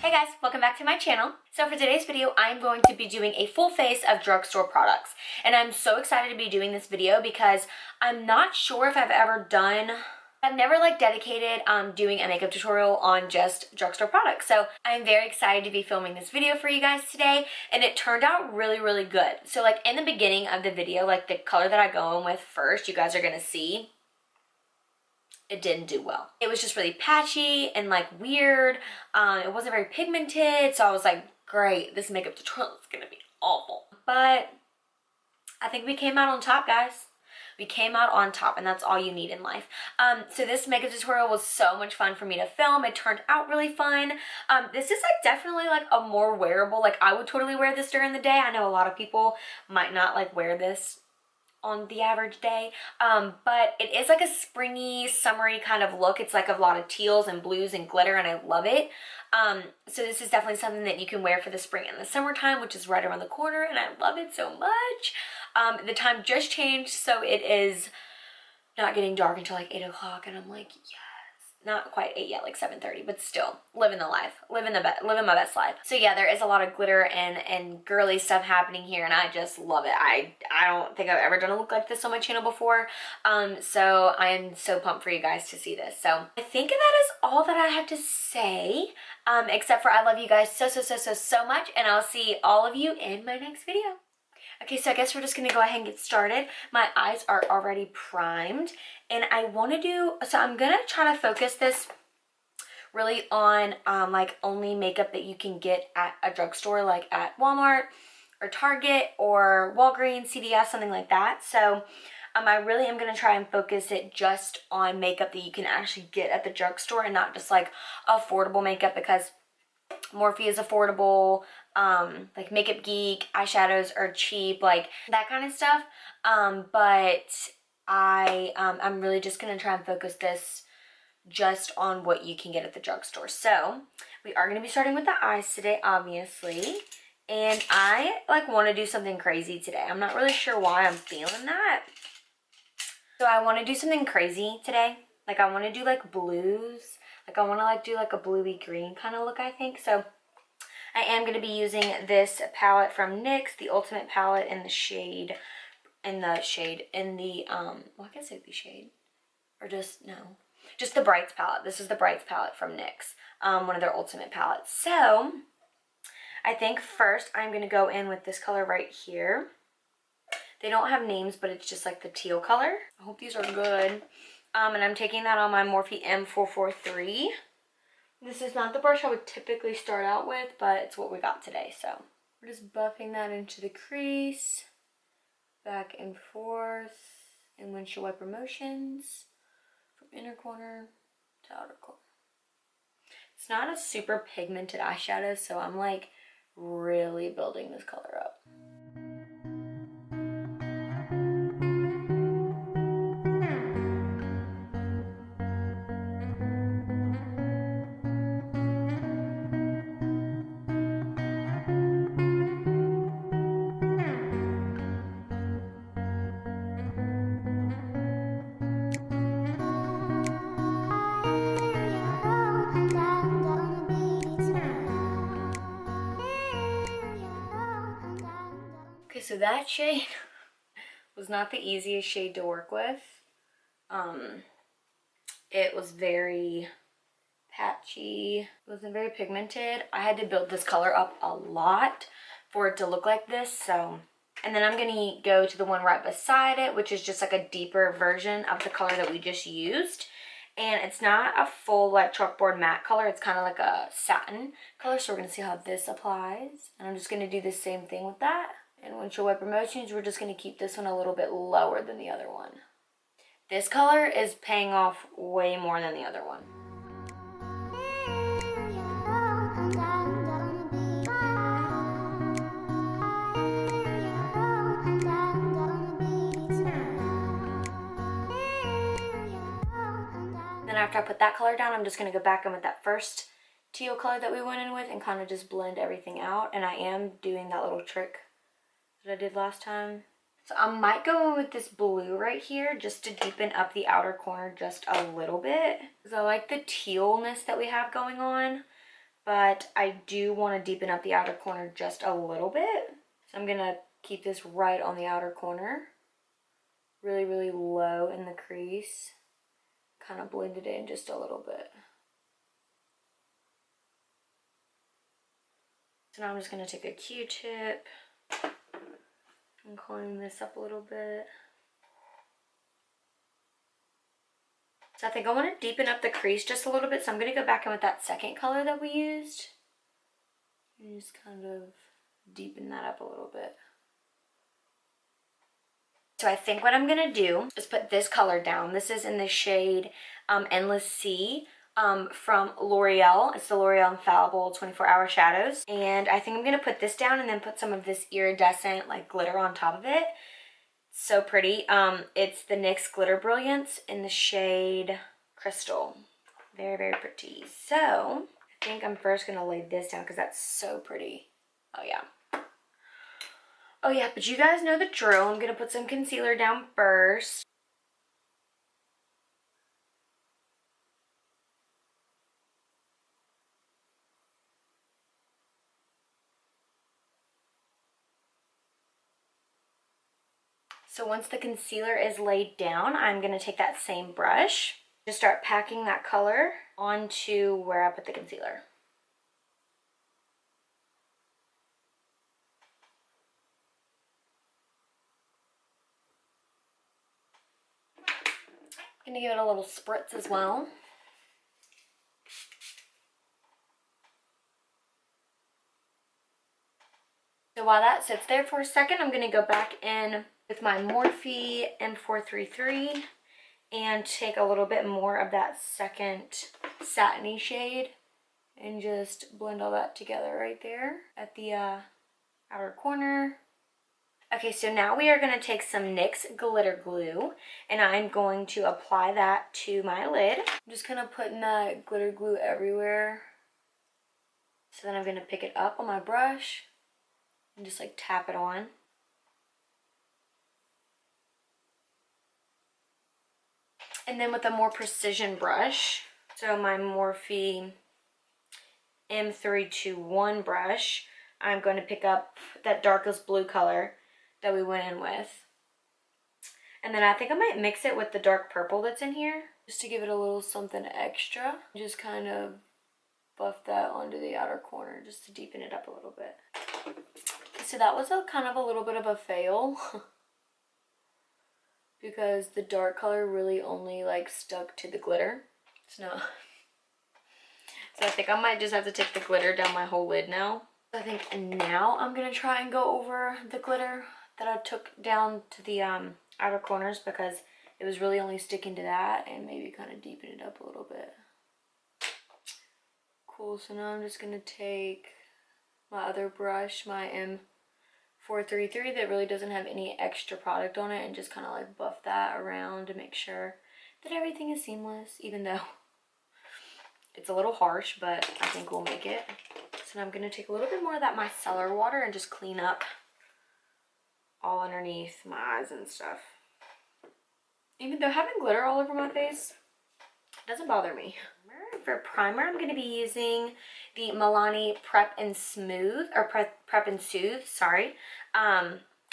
Hey guys, welcome back to my channel. So for today's video, I'm going to be doing a full face of drugstore products. And I'm so excited to be doing this video because I'm not sure if I've never dedicated doing a makeup tutorial on just drugstore products. So I'm very excited to be filming this video for you guys today, and it turned out really good. So like in the beginning of the video, like the color that I go in with first, you guys are gonna see, it didn't do well. It was just really patchy and like weird. It wasn't very pigmented, so I was like, great, this makeup tutorial is gonna be awful. But I think we came out on top, guys. We came out on top, and that's all you need in life. So this makeup tutorial was so much fun for me to film. It turned out really fun. This is like definitely like a more wearable, like I would totally wear this during the day. I know a lot of people might not like wear this on the average day, but it is like a springy, summery kind of look. It's like a lot of teals and blues and glitter, and I love it. So this is definitely something that you can wear for the spring and the summertime, which is right around the corner, and I love it so much. The time just changed, so it is not getting dark until like 8 o'clock, and I'm like, yes. Not quite 8 yet, like 7:30, but still living the life, living my best life. So yeah, there is a lot of glitter and girly stuff happening here, and I just love it. I don't think I've ever done a look like this on my channel before, so I am so pumped for you guys to see this. So I think that is all that I have to say, except for I love you guys so much, and I'll see all of you in my next video. Okay, so I guess we're just gonna go ahead and get started. My eyes are already primed, and I wanna so I'm gonna try to focus this really on like only makeup that you can get at a drugstore, like at Walmart or Target or Walgreens, CVS, something like that. So I really am gonna try and focus it just on makeup that you can actually get at the drugstore and not just like affordable makeup, because Morphe is affordable, like Makeup Geek, eyeshadows are cheap, like that kind of stuff. But I'm really just gonna try and focus this just on what you can get at the drugstore. So we are gonna be starting with the eyes today, obviously. And I like want to do something crazy today. I'm not really sure why I'm feeling that. So I want to do something crazy today. Like I want to do like blues. Like I want to like do like a bluey green kind of look, I think. So I am going to be using this palette from NYX, the Ultimate palette in the shade, well, I guess it would be shade, or just the Brights palette. This is the Brights palette from NYX, one of their Ultimate palettes. So I think first I'm going to go in with this color right here. They don't have names, but it's just like the teal color. I hope these are good. And I'm taking that on my Morphe M443. This is not the brush I would typically start out with, but it's what we got today. So we're just buffing that into the crease, back and forth in windshield wiper motions from inner corner to outer corner. It's not a super pigmented eyeshadow, so I'm like really building this color up. So that shade was not the easiest shade to work with. It was very patchy. It wasn't very pigmented. I had to build this color up a lot for it to look like this. So, and then I'm gonna go to the one right beside it, which is just like a deeper version of the color that we just used. And it's not a full like chalkboard matte color. It's kind of like a satin color. So we're gonna see how this applies. And I'm just gonna do the same thing with that. And windshield wiper motions, we're just going to keep this one a little bit lower than the other one. This color is paying off way more than the other one. Then after I put that color down, I'm just going to go back in with that first teal color that we went in with and kind of just blend everything out. And I am doing that little trick that I did last time. So I might go in with this blue right here just to deepen up the outer corner just a little bit, because I like the tealness that we have going on. but I do want to deepen up the outer corner just a little bit. So I'm gonna keep this right on the outer corner, really, really low in the crease, kind of blend it in just a little bit. So now I'm just gonna take a Q-tip and clean this up a little bit. So I think I want to deepen up the crease just a little bit, so I'm going to go back in with that second color that we used and just kind of deepen that up a little bit. So I think what I'm going to do is put this color down. This is in the shade Endless Sea from L'Oreal. It's the L'Oreal Infallible 24-Hour Shadows. And I think I'm going to put this down and then put some of this iridescent like glitter on top of it. So pretty. It's the NYX Glitter Brilliance in the shade Crystal. Very, very pretty. So I think I'm first going to lay this down because that's so pretty. Oh yeah. Oh yeah, but you guys know the drill. I'm going to put some concealer down first. So once the concealer is laid down, I'm going to take that same brush, just start packing that color onto where I put the concealer. I'm going to give it a little spritz as well. So while that sits there for a second, I'm going to go back in with my Morphe M433 and take a little bit more of that second satiny shade and just blend all that together right there at the outer corner. Okay, so now we are going to take some NYX glitter glue and I'm going to apply that to my lid. I'm just kind of putting that glitter glue everywhere. So then I'm going to pick it up on my brush and just like tap it on. And then with a more precision brush, so my Morphe M321 brush, I'm going to pick up that darkest blue color that we went in with. And then I think I might mix it with the dark purple that's in here, just to give it a little something extra. Just kind of buff that onto the outer corner, just to deepen it up a little bit. So that was kind of a little bit of a fail. Because the dark color really only like stuck to the glitter. So I think I might just have to take the glitter down my whole lid now. I think now I'm gonna try and go over the glitter that I took down to the outer corners because it was really only sticking to that, and maybe kind of deepen it up a little bit. Cool, so now I'm just gonna take my other brush, my M433 that really doesn't have any extra product on it, and just kind of like buff that around to make sure that everything is seamless, even though it's a little harsh, but I think we'll make it. So now I'm going to take a little bit more of that micellar water and just clean up all underneath my eyes and stuff. Even though having glitter all over my face doesn't bother me. For primer, I'm going to be using the Milani Prep and Smooth, or Prep and Soothe, sorry,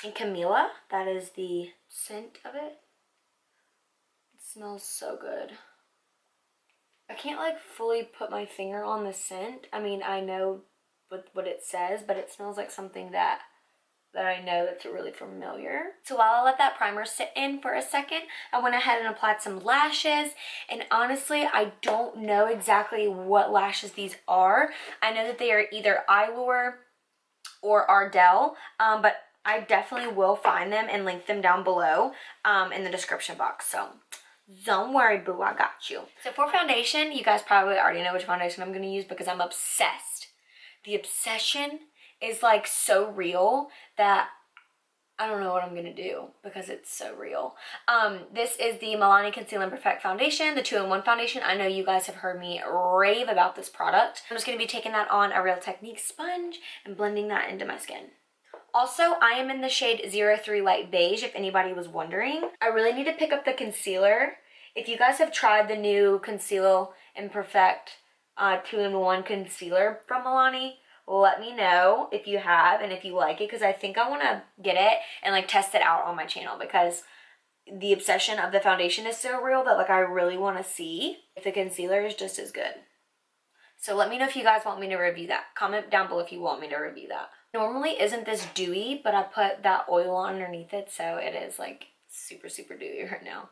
in Camilla. That is the scent of it. It smells so good. I can't like fully put my finger on the scent. I mean, I know what it says, but it smells like something that I know that's really familiar. So while I let that primer sit in for a second, I went ahead and applied some lashes. And honestly, I don't know exactly what lashes these are. I know that they are either Allure or Ardell, but I definitely will find them and link them down below in the description box. So don't worry, boo, I got you. So for foundation, you guys probably already know which foundation I'm going to use because I'm obsessed. The obsession is like so real that I don't know what I'm going to do because it's so real. This is the Milani Conceal and Perfect Foundation, the 2-in-1 foundation. I know you guys have heard me rave about this product. I'm just going to be taking that on a Real Technique sponge and blending that into my skin. Also, I am in the shade 03 Light Beige, if anybody was wondering. I really need to pick up the concealer. If you guys have tried the new Conceal and Perfect 2-in-1 concealer from Milani. Let me know if you have and if you like it, because I think I want to get it and like test it out on my channel, because the obsession of the foundation is so real that like I really want to see if the concealer is just as good. So let me know if you guys want me to review that. Comment down below if you want me to review that. Normally isn't this dewy, but I put that oil on underneath it, so it is like super, super dewy right now.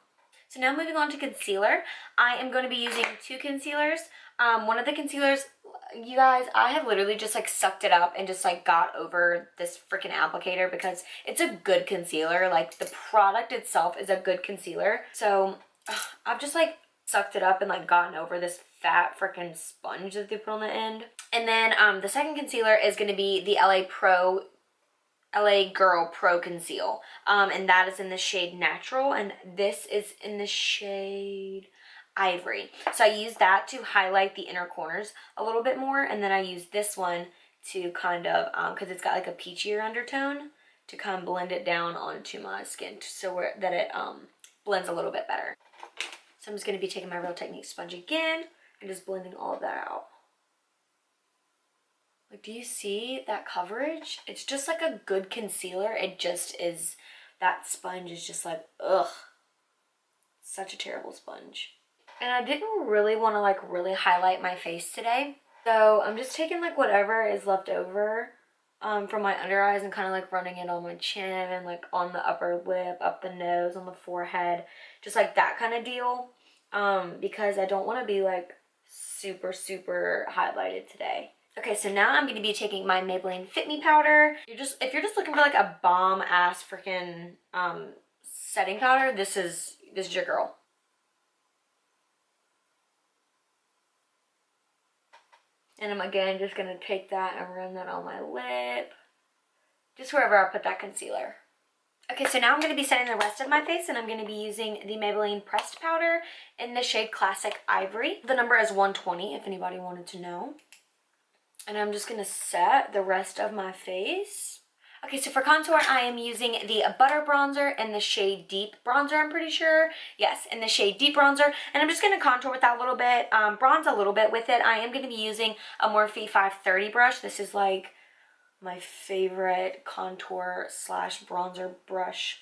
So now moving on to concealer. I am going to be using 2 concealers. One of the concealers, you guys, I have literally just like sucked it up and just like got over this freaking applicator, because it's a good concealer. Like the product itself is a good concealer. So I've just like sucked it up and like gotten over this fat freaking sponge that they put on the end. And then the second concealer is going to be the LA Girl Pro Conceal, and that is in the shade Natural, and this is in the shade Ivory. So I use that to highlight the inner corners a little bit more, and then I use this one to kind of, because it's got like a peachier undertone, to kind of blend it down onto my skin so that it blends a little bit better. So I'm just going to be taking my Real Techniques sponge again and just blending all of that out. Like, do you see that coverage? It's just like a good concealer. It just is, that sponge is just like, ugh. Such a terrible sponge. And I didn't really want to like really highlight my face today. So I'm just taking like whatever is left over from my under eyes and kind of like running it on my chin and like on the upper lip, up the nose, on the forehead. Just like that kind of deal. Because I don't want to be like super, super highlighted today. Okay, so now I'm going to be taking my Maybelline Fit Me powder. If you're just looking for like a bomb ass freaking setting powder, this is your girl. And I'm again just going to take that and run that on my lip, just wherever I put that concealer. Okay, so now I'm going to be setting the rest of my face, and I'm going to be using the Maybelline Pressed Powder in the shade Classic Ivory. The number is 120 if anybody wanted to know. And I'm just going to set the rest of my face. Okay, so for contour, I am using the Butter Bronzer in the shade Deep Bronzer, I'm pretty sure. Yes, in the shade Deep Bronzer. And I'm just going to contour with that a little bit, bronze a little bit with it. I am going to be using a Morphe 530 brush. This is like my favorite contour slash bronzer brush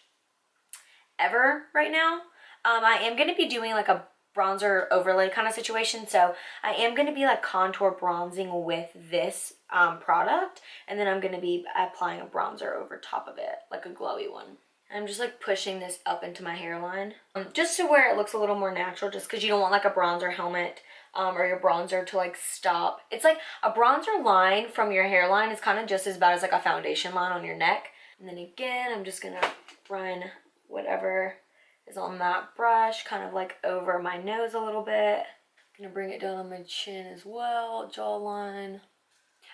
ever right now. I am going to be doing like a bronzer overlay kind of situation, so I am going to be like contour bronzing with this product, and then I'm going to be applying a bronzer over top of it, like a glowy one. I'm just like pushing this up into my hairline, just to where it looks a little more natural, just because you don't want like a bronzer helmet or your bronzer to like stop. It's like a bronzer line from your hairline is kind of just as bad as like a foundation line on your neck. And then again, I'm just going to run whatever is on that brush kind of like over my nose a little bit. Gonna bring it down on my chin as well, jawline.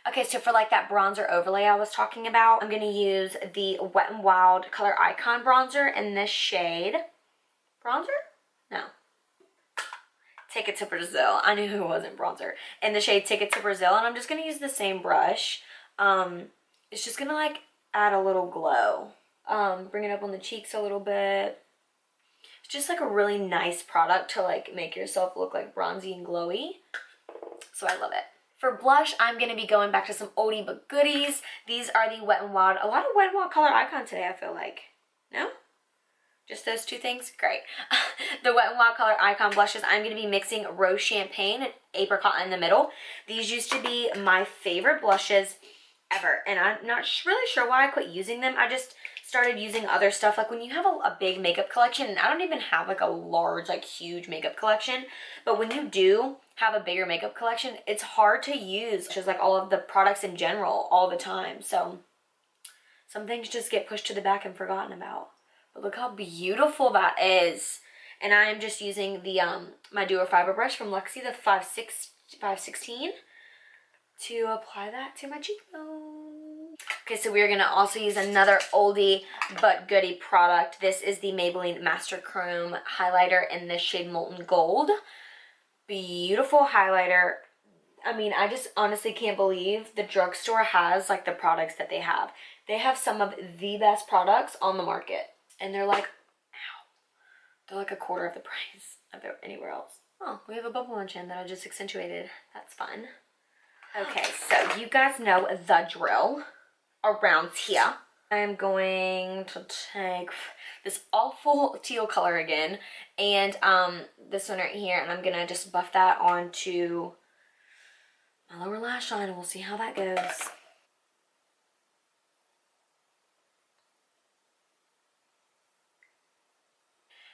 Okay, so for like that bronzer overlay I was talking about, I'm gonna use the Wet n Wild Color Icon bronzer in this shade. Bronzer? No. Take It to Brazil. I knew it wasn't bronzer. In the shade Take It to Brazil, and I'm just gonna use the same brush. It's just gonna like add a little glow. Bring it up on the cheeks a little bit. Just like a really nice product to like make yourself look like bronzy and glowy. So I love it. For blush, I'm going to be going back to some oldie but goodies. These are the Wet n Wild. A lot of Wet n Wild Color Icon today, I feel like. No? Just those two things? Great. The Wet n Wild Color Icon blushes, I'm going to be mixing Rose Champagne and Apricot in the middle. These used to be my favorite blushes ever. And I'm not really sure why I quit using them. I just started using other stuff. Like when you have a big makeup collection, and I don't even have like a large, like huge makeup collection, but when you do have a bigger makeup collection, it's hard to use just like all of the products in general all the time. So some things just get pushed to the back and forgotten about. But look how beautiful that is. And I am just using the my Duo Fiber brush from Lacie, the 516, to apply that to my cheekbone. Okay, so we're going to also use another oldie but goodie product. This is the Maybelline Master Chrome highlighter in the shade Molten Gold. Beautiful highlighter. I mean, I just honestly can't believe the Drugstore has like the products that they have. They have some of the best products on the market. And they're like, ow, they're like a quarter of the price of anywhere else. Oh, we have a bubble on chin that I just accentuated. That's fun. Okay, so you guys know the drill around here. I'm going to take this awful teal color again and this one right here, and I'm gonna just buff that onto my lower lash line and we'll see how that goes.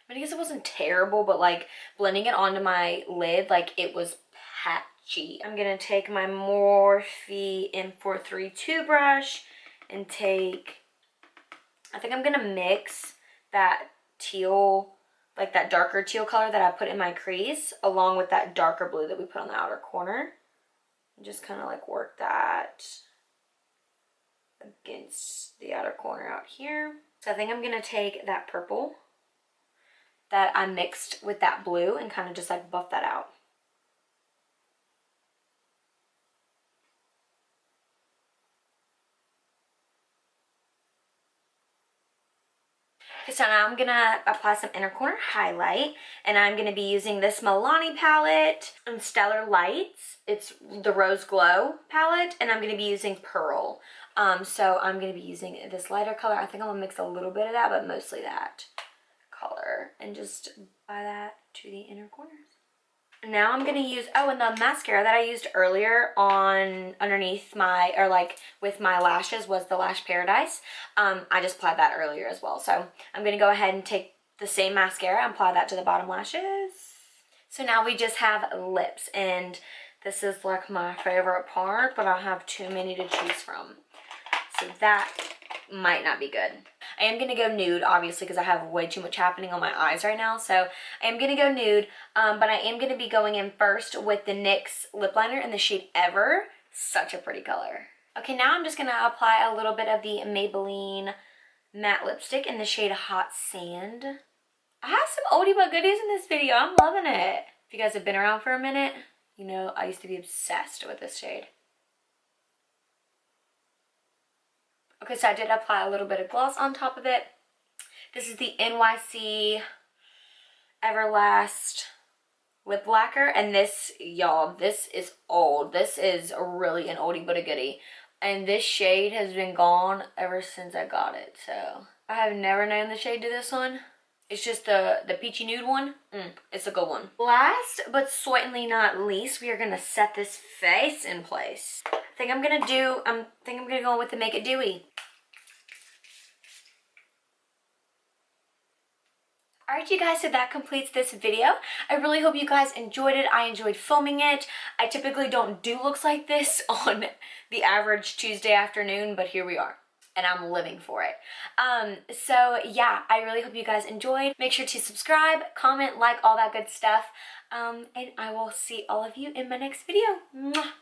I mean, I guess it wasn't terrible, but like blending it onto my lid, like it was patchy. I'm gonna take my Morphe M432 brush and take, I think I'm gonna mix that teal, like that darker teal color that I put in my crease, along with that darker blue that we put on the outer corner. And just kind of like work that against the outer corner out here. So I think I'm gonna take that purple that I mixed with that blue and kind of just like buff that out. Okay, so now I'm gonna apply some inner corner highlight, and I'm gonna be using this Milani palette and Stellar Lights. It's the Rose Glow palette, and I'm gonna be using Pearl. So I'm gonna be using this lighter color. I think I'm gonna mix a little bit of that, but mostly that color, and just apply that to the inner corners. Now I'm gonna use, oh, and the mascara that I used earlier on underneath my, or like with my lashes, was the Lash Paradise. I just applied that earlier as well. So I'm gonna go ahead and take the same mascara and apply that to the bottom lashes. So now we just have lips, and this is like my favorite part, but I have too many to choose from. So that might not be good. I am gonna go nude, obviously, because I have way too much happening on my eyes right now. So I am gonna go nude, but I am gonna be going in first with the NYX lip liner in the shade Ever. Such a pretty color. Okay, now I'm just gonna apply a little bit of the Maybelline matte lipstick in the shade Hot Sand. I have some oldie but goodies in this video. I'm loving it. If you guys have been around for a minute, you know I used to be obsessed with this shade. Okay, so I did apply a little bit of gloss on top of it. This is the NYC Everlast lip lacquer, and this, y'all, this is old. This is really an oldie but a goodie, and this shade has been gone ever since I got it. So I have never known the shade to this one. It's just the peachy nude one. It's a good one. Last but certainly not least, we are gonna set this face in place. I think I'm gonna go with the Make It Dewy. Alright, you guys, so that completes this video. I really hope you guys enjoyed it. I enjoyed filming it. I typically don't do looks like this on the average Tuesday afternoon, but here we are, and I'm living for it. So yeah, I really hope you guys enjoyed. Make sure to subscribe, comment, like, all that good stuff, and I will see all of you in my next video. Mwah.